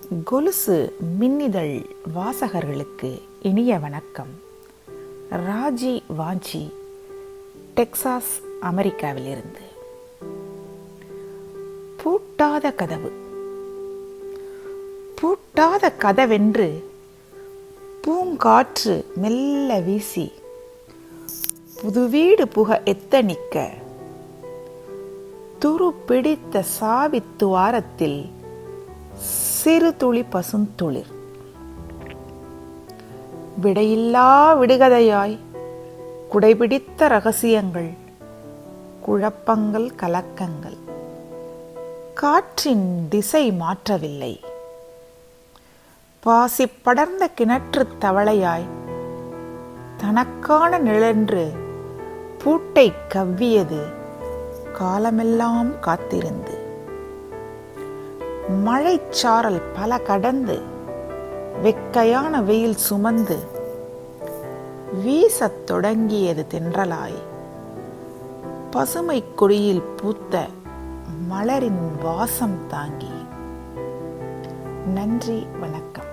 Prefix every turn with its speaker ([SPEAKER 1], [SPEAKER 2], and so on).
[SPEAKER 1] கொலுசு மின்னிதழ் வாசகர்களுக்கு இனிய வணக்கம். ராஜி வாஞ்சி, டெக்சாஸ், அமெரிக்காவிலிருந்து. பூட்டாத கதவு. பூட்டாத கதவென்று பூங்காற்று மெல்ல வீசி புது வீடு புக எத்தனிக்க, துரு பிடித்த சாவித்துவாரத்தில் சிறு துளி பசுந்துளிர். விடையில்லா விடுகதையாய் குடைபிடித்த ரகசியங்கள், குழப்பங்கள், கலக்கங்கள் காற்றின் திசை மாற்றவில்லை. பாசி படர்ந்த கிணற்று தவளையாய் தனக்கான நிழன்று பூட்டை கவ்வியது காலமெல்லாம் காத்திருந்து. மழைச்சாரல் பல கடந்து வெக்கையான வெயில் சுமந்து வீசத் தொடங்கியது தென்றலாய், பசுமை கொடியில் பூத்த மலரின் வாசம் தாங்கி. நன்றி, வணக்கம்.